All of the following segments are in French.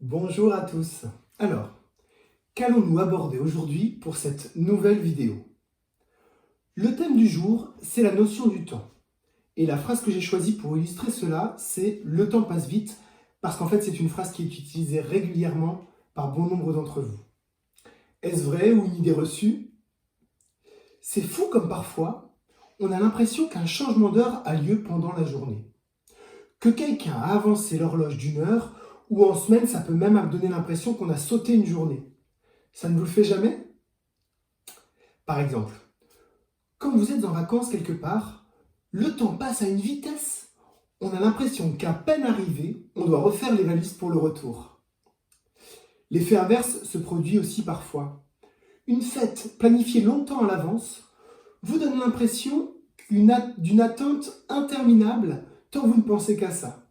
Bonjour à tous. Alors, qu'allons-nous aborder aujourd'hui pour cette nouvelle vidéo? Le thème du jour, c'est la notion du temps. Et la phrase que j'ai choisie pour illustrer cela, c'est «Le temps passe vite», parce qu'en fait, c'est une phrase qui est utilisée régulièrement par bon nombre d'entre vous. Est-ce vrai ou une idée reçue? C'est fou comme parfois, on a l'impression qu'un changement d'heure a lieu pendant la journée. Que quelqu'un a avancé l'horloge d'une heure, ou en semaine, ça peut même donner l'impression qu'on a sauté une journée. Ça ne vous le fait jamais? Par exemple, quand vous êtes en vacances quelque part, le temps passe à une vitesse. On a l'impression qu'à peine arrivé, on doit refaire les valises pour le retour. L'effet inverse se produit aussi parfois. Une fête planifiée longtemps à l'avance vous donne l'impression d'une attente interminable tant vous ne pensez qu'à ça.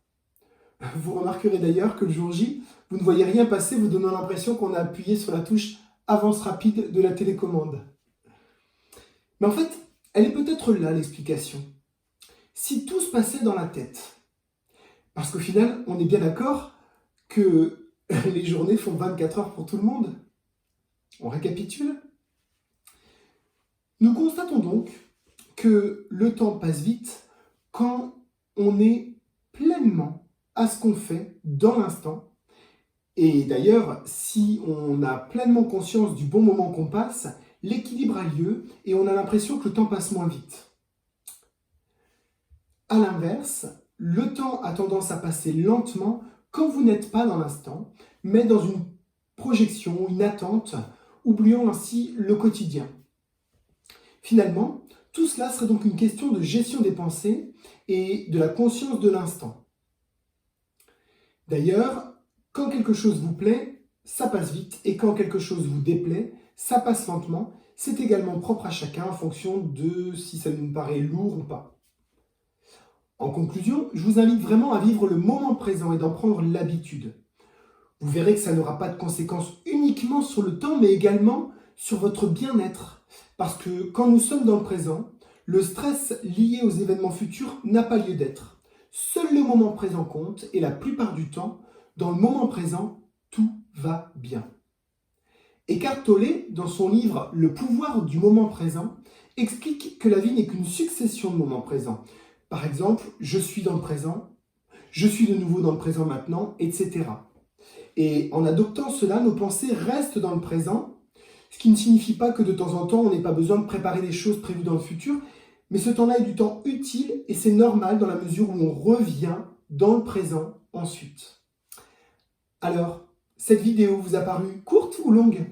Vous remarquerez d'ailleurs que le jour J, vous ne voyez rien passer, vous donnant l'impression qu'on a appuyé sur la touche avance rapide de la télécommande. Mais en fait, elle est peut-être là l'explication. Si tout se passait dans la tête, parce qu'au final, on est bien d'accord que les journées font 24 heures pour tout le monde. On récapitule. Nous constatons donc que le temps passe vite quand on est pleinement à ce qu'on fait dans l'instant. Et d'ailleurs, si on a pleinement conscience du bon moment qu'on passe, l'équilibre a lieu et on a l'impression que le temps passe moins vite. A l'inverse, le temps a tendance à passer lentement quand vous n'êtes pas dans l'instant, mais dans une projection, une attente, oubliant ainsi le quotidien. Finalement, tout cela serait donc une question de gestion des pensées et de la conscience de l'instant. D'ailleurs, quand quelque chose vous plaît, ça passe vite, et quand quelque chose vous déplaît, ça passe lentement. C'est également propre à chacun en fonction de si ça nous paraît lourd ou pas. En conclusion, je vous invite vraiment à vivre le moment présent et d'en prendre l'habitude. Vous verrez que ça n'aura pas de conséquences uniquement sur le temps, mais également sur votre bien-être. Parce que quand nous sommes dans le présent, le stress lié aux événements futurs n'a pas lieu d'être. Seul le moment présent compte et la plupart du temps, dans le moment présent, tout va bien. Eckhart Tolle, dans son livre Le pouvoir du moment présent, explique que la vie n'est qu'une succession de moments présents. Par exemple, je suis dans le présent, je suis de nouveau dans le présent maintenant, etc. Et en adoptant cela, nos pensées restent dans le présent, ce qui ne signifie pas que de temps en temps, on n'ait pas besoin de préparer des choses prévues dans le futur, mais ce temps-là est du temps utile et c'est normal dans la mesure où on revient dans le présent ensuite. Alors, cette vidéo vous a paru courte ou longue?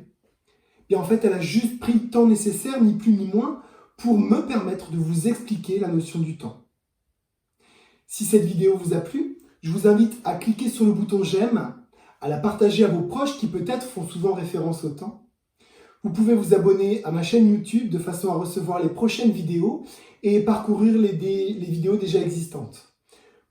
Bien en fait, elle a juste pris le temps nécessaire, ni plus ni moins, pour me permettre de vous expliquer la notion du temps. Si cette vidéo vous a plu, je vous invite à cliquer sur le bouton j'aime, à la partager à vos proches qui peut-être font souvent référence au temps. Vous pouvez vous abonner à ma chaîne YouTube de façon à recevoir les prochaines vidéos et parcourir les vidéos déjà existantes.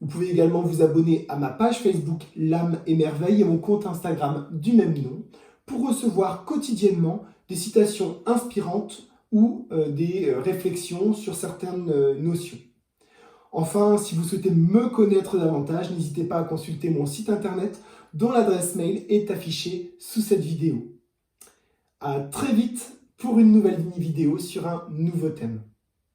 Vous pouvez également vous abonner à ma page Facebook L'âme et merveille et mon compte Instagram du même nom pour recevoir quotidiennement des citations inspirantes ou des réflexions sur certaines notions. Enfin, si vous souhaitez me connaître davantage, n'hésitez pas à consulter mon site internet dont l'adresse mail est affichée sous cette vidéo. À très vite pour une nouvelle vidéo sur un nouveau thème.